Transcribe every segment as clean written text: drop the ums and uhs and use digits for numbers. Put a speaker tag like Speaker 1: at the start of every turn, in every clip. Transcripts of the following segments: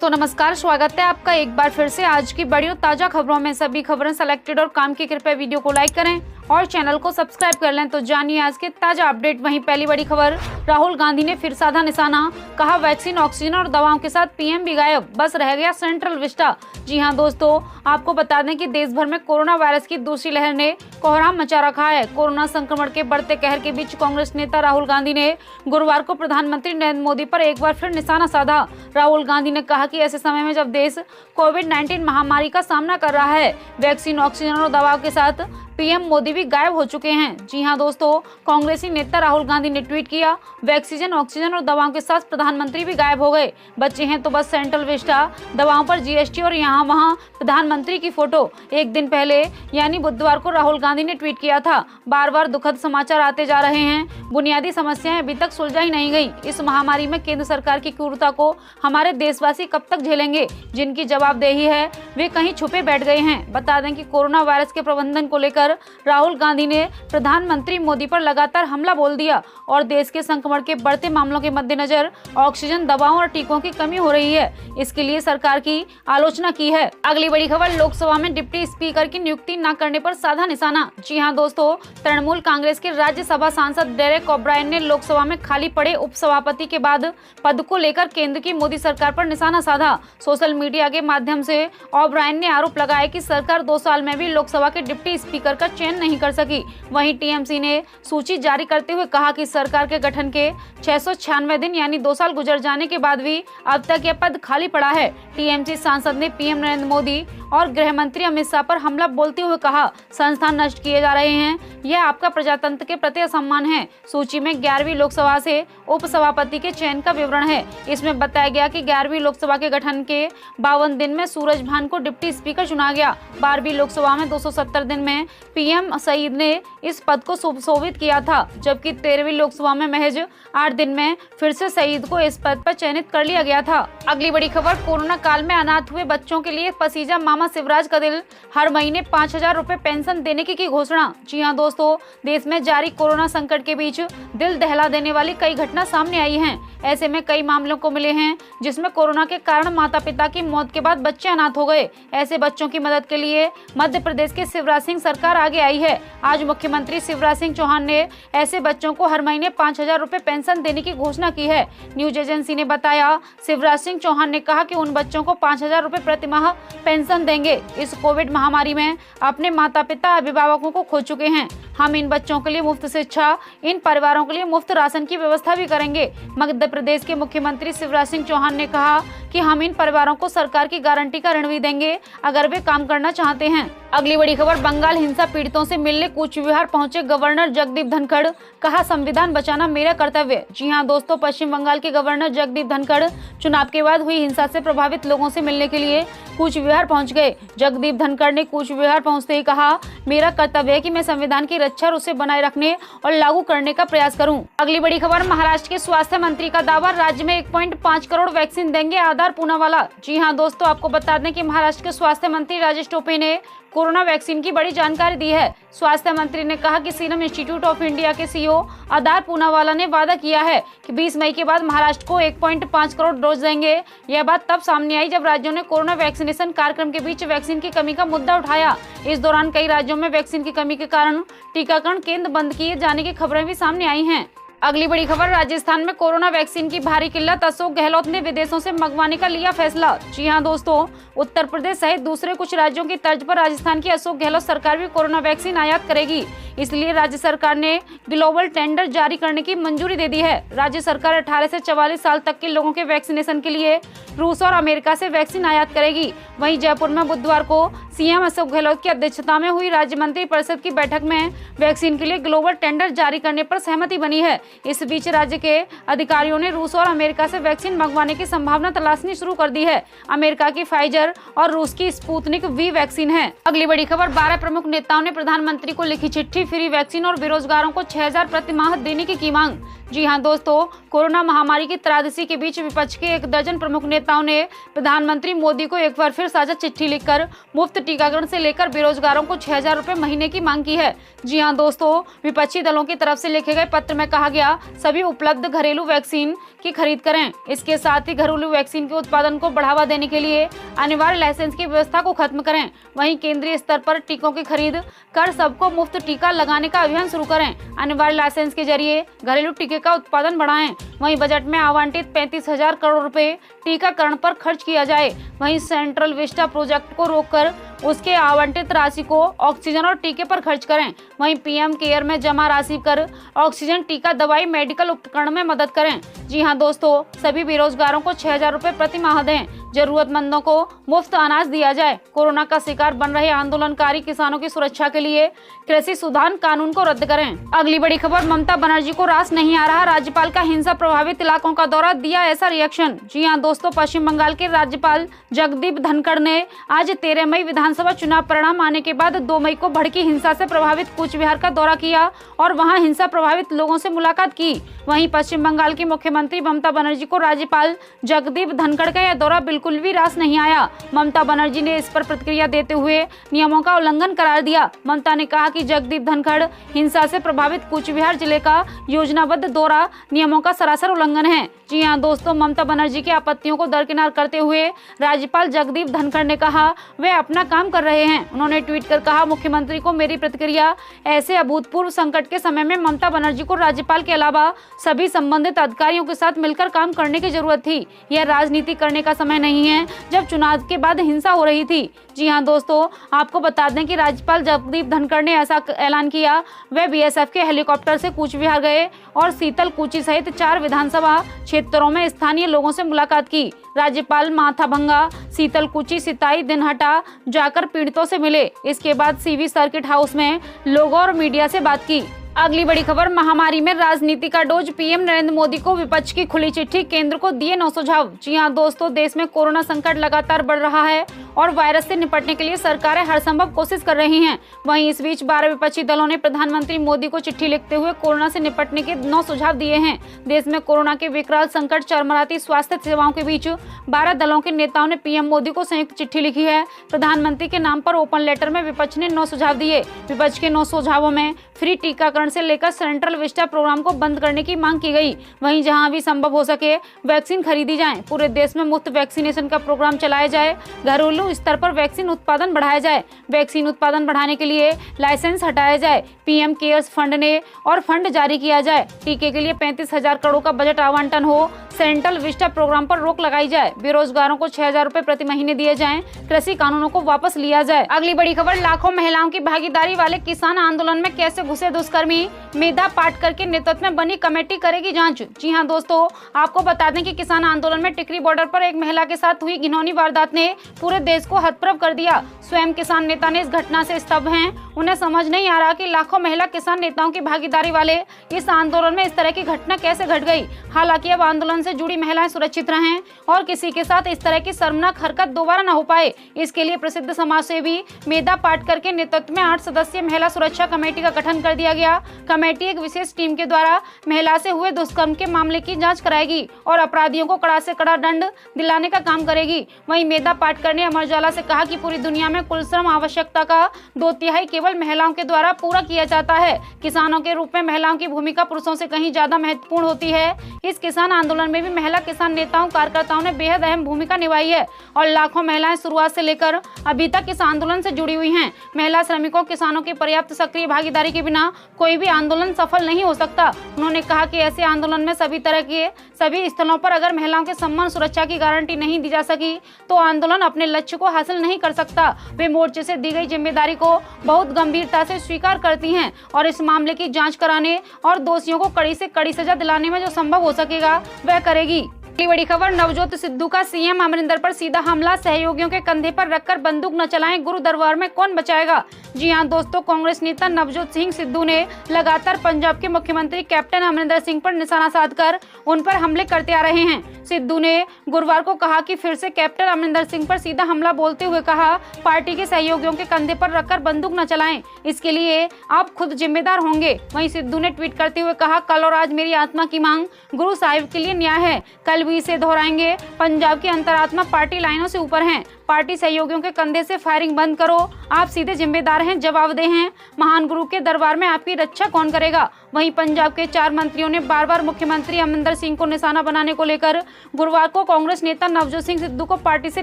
Speaker 1: तो नमस्कार, स्वागत है आपका एक बार फिर से आज की बड़ी और ताजा खबरों में। सभी खबरें सेलेक्टेड और काम की, कृपया वीडियो को लाइक करें और चैनल को सब्सक्राइब कर लें। तो जानिए आज के ताजा अपडेट। वहीं पहली बड़ी खबर, राहुल गांधी ने फिर साधा निशाना, कहा वैक्सीन, ऑक्सीजन और दवाओं के साथ पीएम भी गायब, बस रह गया सेंट्रल विस्टा। जी हां दोस्तों, आपको बता दें कि देश भर में कोरोना वायरस की दूसरी लहर ने कोहराम मचा रखा है। कोरोना संक्रमण के बढ़ते कहर के बीच कांग्रेस नेता राहुल गांधी ने गुरुवार को प्रधानमंत्री नरेंद्र मोदी पर एक बार फिर निशाना साधा। राहुल गांधी ने कहा कि ऐसे समय में जब देश कोविड-19 महामारी का सामना कर रहा है, वैक्सीन, ऑक्सीजन और दवाओं के साथ पीएम मोदी भी गायब हो चुके हैं। जी हां दोस्तों, कांग्रेसी नेता राहुल गांधी ने ट्वीट किया, वैक्सीन, ऑक्सीजन और दवाओं के साथ प्रधानमंत्री भी गायब हो गए, बचे हैं तो बस सेंट्रल विस्टा, दवाओं पर जीएसटी और यहाँ वहाँ प्रधानमंत्री की फोटो। एक दिन पहले यानी बुधवार को राहुल गांधी ने ट्वीट किया था, बार बार दुखद समाचार आते जा रहे हैं, बुनियादी समस्याएं अभी तक सुलझाई नहीं गई। इस महामारी में केंद्र सरकार की क्रूरता को हमारे देशवासी कब तक झेलेंगे? जिनकी जवाबदेही है वे कहीं छुपे बैठ गए हैं। बता दें कि कोरोना वायरस के प्रबंधन को लेकर राहुल गांधी ने प्रधानमंत्री मोदी पर लगातार हमला बोल दिया और देश के संक्रमण के बढ़ते मामलों के मद्देनजर ऑक्सीजन, दवाओं और टीकों की कमी हो रही है, इसके लिए सरकार की आलोचना की है। अगली बड़ी खबर, लोकसभा में डिप्टी स्पीकर की नियुक्ति न करने पर साधा निशाना। जी हां दोस्तों, तृणमूल कांग्रेस के राज्यसभा सांसद डेरेक ओब्रायन ने लोकसभा में खाली पड़े उपसभापति के बाद पद को लेकर केंद्र की मोदी सरकार पर निशाना साधा। सोशल मीडिया के माध्यम से ओब्रायन ने आरोप लगाया कि सरकार 2 साल में भी लोकसभा के डिप्टी स्पीकर का चयन नहीं कर सकी। वहीं टीएमसी ने सूची जारी करते हुए कहा कि सरकार के गठन के 696 दिन यानी 2 साल गुजर जाने के बाद भी अब तक यह पद खाली पड़ा है। टीएमसी सांसद ने पीएम नरेंद्र मोदी और गृह मंत्री अमित शाह पर हमला बोलते हुए कहा, संस्थान नष्ट किए जा रहे हैं, यह आपका प्रजातंत्र के प्रति असम्मान है। सूची में 11वीं लोकसभा से उपसभापति के चयन का विवरण है। इसमें बताया गया कि 11वीं लोकसभा के गठन के 52 दिन में सूरज भान को डिप्टी स्पीकर चुना गया। 12वीं लोकसभा में 270 दिन में पीएम सईद ने इस पद को सुशोभित किया था, जबकि 13वीं लोकसभा में महज 8 दिन में फिर से सईद को इस पद पर चयनित कर लिया गया था। अगली बड़ी खबर, कोरोना काल में अनाथ हुए बच्चों के लिए पसीजा मामा शिवराज का दिल, हर महीने 5000 रुपए पेंशन देने की घोषणा। जी हां दोस्तों, देश में जारी कोरोना संकट के बीच दिल दहला देने वाली कई घटना सामने आई हैं। ऐसे में कई मामलों को मिले हैं जिसमें कोरोना के कारण माता पिता की मौत के बाद बच्चे अनाथ हो गए। ऐसे बच्चों की मदद के लिए मध्य प्रदेश के शिवराज सिंह सरकार आगे आई है। आज मुख्यमंत्री शिवराज सिंह चौहान ने ऐसे बच्चों को हर महीने 5000 रुपए पेंशन देने की घोषणा की है। न्यूज एजेंसी ने बताया, शिवराज सिंह चौहान ने कहा कि उन बच्चों को 5000 रुपए प्रति माह पेंशन देंगे। इस कोविड महामारी में अपने माता पिता, अभिभावकों को खो चुके हैं। हम इन बच्चों के लिए मुफ्त शिक्षा, इन परिवारों के लिए मुफ्त राशन की व्यवस्था भी करेंगे। मध्य प्रदेश के मुख्यमंत्री शिवराज सिंह चौहान ने कहा कि हम इन परिवारों को सरकार की गारंटी का ऋण भी देंगे अगर वे काम करना चाहते हैं। अगली बड़ी खबर, बंगाल हिंसा पीड़ितों से मिलने कूच विहार पहुंचे गवर्नर जगदीप धनखड़, कहा संविधान बचाना मेरा कर्तव्य। जी हां दोस्तों, पश्चिम बंगाल के गवर्नर जगदीप धनखड़ चुनाव के बाद हुई हिंसा से प्रभावित लोगों से मिलने के लिए कूच विहार पहुंच गए। जगदीप धनखड़ ने कूच विहार पहुंचते ही कहा, मेरा कर्तव्य है कि मैं संविधान की रक्षा और उसे बनाए रखने और लागू करने का प्रयास करूं। अगली बड़ी खबर, महाराष्ट्र के स्वास्थ्य मंत्री का दावा, राज्य में 1.5 करोड़ वैक्सीन देंगे आधार पूनावाला। जी हां दोस्तों, आपको बता दें कि महाराष्ट्र के स्वास्थ्य मंत्री राजेश टोपे ने कोरोना वैक्सीन की बड़ी जानकारी दी है। स्वास्थ्य मंत्री ने कहा कि सीरम इंस्टीट्यूट ऑफ इंडिया के सीईओ आधार पूनावाला ने वादा किया है कि 20 मई के बाद महाराष्ट्र को 1.5 करोड़ डोज देंगे। यह बात तब सामने आई जब राज्यों ने कोरोना वैक्सीनेशन कार्यक्रम के बीच वैक्सीन की कमी का मुद्दा उठाया। इस दौरान कई राज्यों में वैक्सीन की कमी के कारण टीकाकरण केंद्र बंद किए जाने की खबरें भी सामने आई हैं। अगली बड़ी खबर, राजस्थान में कोरोना वैक्सीन की भारी किल्लत, अशोक गहलोत ने विदेशों से मंगवाने का लिया फैसला। जी हां दोस्तों, उत्तर प्रदेश सहित दूसरे कुछ राज्यों की तर्ज पर राजस्थान की अशोक गहलोत सरकार भी कोरोना वैक्सीन आयात करेगी। इसलिए राज्य सरकार ने ग्लोबल टेंडर जारी करने की मंजूरी दे दी है। राज्य सरकार 18 से 44 साल तक के लोगों के वैक्सीनेशन के लिए रूस और अमेरिका से वैक्सीन आयात करेगी। वहीं जयपुर में बुधवार को सीएम अशोक गहलोत की अध्यक्षता में हुई राज्य मंत्री परिषद की बैठक में वैक्सीन के लिए ग्लोबल टेंडर जारी करने पर सहमति बनी है। इस बीच राज्य के अधिकारियों ने रूस और अमेरिका से वैक्सीन मंगवाने की संभावना तलाशनी शुरू कर दी है। अमेरिका की फाइजर और रूस की स्पुतनिक वी वैक्सीन है। अगली बड़ी खबर, 12 प्रमुख नेताओं ने प्रधानमंत्री को लिखी चिट्ठी, फ्री वैक्सीन और बेरोजगारों को 6000 प्रति माह देने की मांग। जी हां दोस्तों, कोरोना महामारी की त्रासदी के बीच विपक्ष के एक दर्जन प्रमुख नेताओं ने प्रधानमंत्री मोदी को एक बार फिर साझा चिट्ठी लिखकर मुफ्त टीकाकरण से लेकर बेरोजगारों को 6,000 रुपए महीने की मांग की है। जी हां दोस्तों, विपक्षी दलों की तरफ से लिखे गए पत्र में कहा गया सभी उपलब्ध घरेलू वैक्सीन की खरीद करें। इसके साथ ही घरेलू वैक्सीन के उत्पादन को बढ़ावा देने के लिए अनिवार्य लाइसेंस की व्यवस्था को खत्म करें। वहीं केंद्रीय स्तर पर टीकों की खरीद कर सबको मुफ्त टीका लगाने का अभियान शुरू करें। अनिवार्य लाइसेंस के जरिए घरेलू टीके का उत्पादन बढ़ाएं। वहीं बजट में आवंटित 35,000 करोड़ रुपए टीकाकरण पर खर्च किया जाए। वहीं सेंट्रल विस्टा प्रोजेक्ट को रोककर उसके आवंटित राशि को ऑक्सीजन और टीके पर खर्च करें। वहीं पीएम केयर में जमा राशि कर ऑक्सीजन, टीका, दवाई, मेडिकल उपकरण में मदद करें। जी हां दोस्तों, सभी बेरोजगारों को 6,000 रुपए प्रति माह दें। जरूरतमंदों को मुफ्त अनाज दिया जाए। कोरोना का शिकार बन रहे आंदोलनकारी किसानों की सुरक्षा के लिए कृषि सुधार कानून को रद्द करें। अगली बड़ी खबर, ममता बनर्जी को रास नहीं आ रहा, राज्यपाल का हिंसा प्रभावित इलाकों का दौरा, दिया ऐसा रिएक्शन। जी हां दोस्तों, पश्चिम बंगाल के राज्यपाल जगदीप धनखड़ ने आज 13 मई विधानसभा चुनाव परिणाम आने के बाद 2 मई को भड़की हिंसा से प्रभावित कूच बिहार का दौरा किया और वहां हिंसा प्रभावित लोगों से मुलाकात की। वहीं पश्चिम बंगाल की मुख्यमंत्री ममता बनर्जी को राज्यपाल जगदीप धनखड़ का यह दौरा बिल्कुल भी रास नहीं आया। ममता बनर्जी ने इस पर प्रतिक्रिया देते हुए नियमों का उल्लंघन करार दिया। ममता ने कहा कि जगदीप धनखड़ हिंसा से प्रभावित कूच बिहार जिले का योजनाबद्ध दौरा नियमों का सरासर उल्लंघन है। जी हां दोस्तों, ममता बनर्जी की आपत्तियों को दरकिनार करते हुए राज्यपाल जगदीप धनखड़ ने कहा वे अपना काम कर रहे हैं। उन्होंने ट्वीट कर कहा, मुख्यमंत्री को मेरी प्रतिक्रिया, ऐसे अभूतपूर्व संकट के समय में ममता बनर्जी को राज्यपाल के अलावा सभी संबंधित अधिकारियों के साथ मिलकर काम करने की जरूरत थी। यह राजनीति करने का समय नहीं है जब चुनाव के बाद हिंसा हो रही थी। जी हां दोस्तों, आपको बता दें कि राज्यपाल जगदीप धनखड़ ने ऐसा ऐलान किया। वे बीएसएफ के हेलीकॉप्टर से कूच बिहार गए और सीतल कूची सहित 4 विधानसभा क्षेत्रों में स्थानीय लोगों से मुलाकात की। राज्यपाल माथाभंगा, सीतल कुची, सिताई, दिनहटा जाकर पीड़ितों से मिले। इसके बाद सीवी सर्किट हाउस में लोगों और मीडिया से बात की। अगली बड़ी खबर, महामारी में राजनीति का डोज, पीएम नरेंद्र मोदी को विपक्ष की खुली चिट्ठी, केंद्र को दिए 9 सुझाव। जी हां दोस्तों, देश में कोरोना संकट लगातार बढ़ रहा है और वायरस से निपटने के लिए सरकारें हर संभव कोशिश कर रही हैं। वहीं इस बीच 12 विपक्षी दलों ने प्रधानमंत्री मोदी को चिट्ठी लिखते हुए कोरोना से निपटने के 9 सुझाव दिए हैं। देश में कोरोना के विकराल संकट, चरमराती स्वास्थ्य सेवाओं के बीच 12 दलों के नेताओं ने पीएम मोदी को संयुक्त चिट्ठी लिखी है। प्रधानमंत्री के नाम पर ओपन लेटर में विपक्ष ने 9 सुझाव दिए। विपक्ष के 9 सुझावों में फ्री टीकाकरण से लेकर सेंट्रल विस्टा प्रोग्राम को बंद करने की मांग की गई। वहीं जहां भी संभव हो सके वैक्सीन खरीदी जाए, पूरे देश में मुफ्त वैक्सीनेशन का प्रोग्राम चलाया जाए, घरेलू स्तर पर वैक्सीन उत्पादन बढ़ाया जाए, वैक्सीन उत्पादन बढ़ाने के लिए लाइसेंस हटाया जाए, पीएम केयर्स फंड ने और फंड जारी किया जाए, टीके के लिए 35,000 करोड़ का बजट आवंटन हो, सेंट्रल विस्टा प्रोग्राम पर रोक लगाई जाए, बेरोजगारों को 6,000 रुपए प्रति महीने दिए जाएं, कृषि कानूनों को वापस लिया जाए। अगली बड़ी खबर, लाखों महिलाओं की भागीदारी वाले किसान आंदोलन में कैसे घुसे दुष्कर्मी, मेधा पाटकर के नेतृत्व में बनी कमेटी करेगी जांच। जी हां दोस्तों, आपको बता दें कि किसान आंदोलन में टिकरी बॉर्डर पर एक महिला के साथ हुई घिनौनी वारदात ने पूरे देश को हतप्रभ कर दिया। स्वयं किसान नेता ने इस घटना से स्तब्ध हैं। उन्हें समझ नहीं आ रहा कि लाखों महिला किसान नेताओं की भागीदारी वाले इस आंदोलन में इस तरह की घटना कैसे घट गई। हालांकि अब आंदोलन से जुड़ी महिलाएं सुरक्षित रहें और किसी के साथ इस तरह की शर्मनाक हरकत दोबारा न हो पाए, इसके लिए प्रसिद्ध समाजसेवी मेधा पाटकर के नेतृत्व में 8 सदस्यीय महिला सुरक्षा कमेटी का गठन कर दिया गया। कमेटी एक विशेष टीम के द्वारा महिला से हुए दुष्कर्म के मामले की जांच कराएगी और अपराधियों को कड़ा से कड़ा दंड दिलाने का काम करेगी। वहीं मेधा पाटकर ने अमर उजाला से कहा कि पूरी दुनिया में कुल श्रम आवश्यकता का 2/3 केवल महिलाओं के द्वारा पूरा किया जाता है। किसानों के रूप में महिलाओं की भूमिका पुरुषों से कहीं ज्यादा महत्वपूर्ण होती है। इस किसान आंदोलन में भी महिला किसान नेताओं, कार्यकर्ताओं ने बेहद अहम भूमिका निभाई है और लाखों महिलाएं शुरुआत से लेकर अभी तक इस आंदोलन से जुड़ी हुई हैं। महिला श्रमिकों, किसानों की पर्याप्त सक्रिय भागीदारी के बिना कोई भी आंदोलन सफल नहीं हो सकता। उन्होंने कहा कि ऐसे आंदोलन में सभी तरह के सभी स्थलों पर अगर महिलाओं के सम्मान, सुरक्षा की गारंटी नहीं दी जा सकी तो आंदोलन अपने लक्ष्य को हासिल नहीं कर सकता। वे मोर्चे से दी गई जिम्मेदारी को बहुत गंभीरता से स्वीकार करती हैं और इस मामले की जांच कराने और दोषियों को कड़ी से कड़ी सजा दिलाने में जो संभव हो सकेगा वह करेगी। बड़ी खबर, नवजोत सिद्धू का सीएम अमरिंदर पर सीधा हमला, सहयोगियों के कंधे पर रखकर बंदूक न चलाएं, गुरु दरबार में कौन बचाएगा। जी हां दोस्तों, कांग्रेस नेता नवजोत सिंह सिद्धू ने लगातार पंजाब के मुख्यमंत्री कैप्टन अमरिंदर सिंह पर निशाना साधकर उन पर हमले करते आ रहे हैं। सिद्धू ने गुरुवार को कहा कि फिर से कैप्टन अमरिंदर सिंह पर सीधा हमला, बोलते हुए कहा पार्टी के सहयोगियों के कंधे पर रखकर बंदूक न चलाएं, इसके लिए आप खुद जिम्मेदार होंगे। वहीं सिद्धू ने ट्वीट करते हुए कहा, कल और आज मेरी आत्मा की मांग गुरु साहिब के लिए न्याय है, कल भी इसे दोहराएंगे। पंजाब की अंतरात्मा पार्टी लाइनों से ऊपर है, पार्टी सहयोगियों के कंधे से फायरिंग बंद करो, आप सीधे जिम्मेदार हैं, जवाबदेह हैं, महान गुरु के दरबार में आपकी रक्षा कौन करेगा। वहीं पंजाब के 4 मंत्रियों ने बार बार मुख्यमंत्री अमरिंदर सिंह को निशाना बनाने को लेकर गुरुवार को कांग्रेस नेता नवजोत सिंह सिद्धू को पार्टी से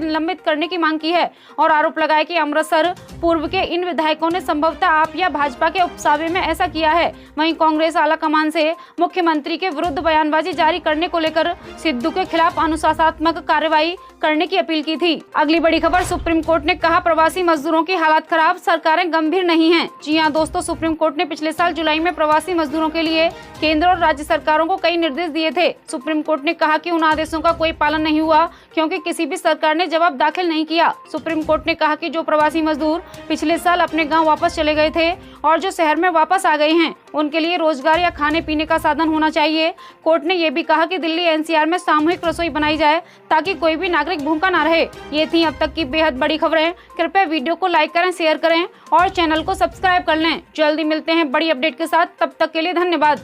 Speaker 1: निलंबित करने की मांग की है और आरोप लगाया कि अमृतसर पूर्व के इन विधायकों ने संभवतः आप या भाजपा के उपसावे में ऐसा किया है। वहीं कांग्रेस आलाकमान से मुख्यमंत्री के विरुद्ध बयानबाजी जारी करने को लेकर सिद्धू के खिलाफ अनुशासनात्मक कार्रवाई करने की अपील की थी। अगली बड़ी खबर, सुप्रीम कोर्ट ने कहा प्रवासी मजदूरों की हालत खराब, सरकारें गंभीर नहीं हैं। जी हां दोस्तों, सुप्रीम कोर्ट ने पिछले साल जुलाई में प्रवासी मजदूरों के लिए केंद्र और राज्य सरकारों को कई निर्देश दिए थे। सुप्रीम कोर्ट ने कहा कि उन आदेशों का कोई पालन नहीं हुआ क्योंकि किसी भी सरकार ने जवाब दाखिल नहीं किया। सुप्रीम कोर्ट ने कहा कि जो प्रवासी मजदूर पिछले साल अपने गाँव वापस चले गए थे और जो शहर में वापस आ गए हैं, उनके लिए रोजगार या खाने पीने का साधन होना चाहिए। कोर्ट ने यह भी कहा कि दिल्ली एनसीआर में सामूहिक रसोई बनाई जाए ताकि कोई भी नागरिक भूखा ना रहे। ये थी अब तक की बेहद बड़ी खबरें। कृपया वीडियो को लाइक करें, शेयर करें और चैनल को सब्सक्राइब कर लें। जल्दी मिलते हैं बड़ी अपडेट के साथ, तब तक के लिए धन्यवाद।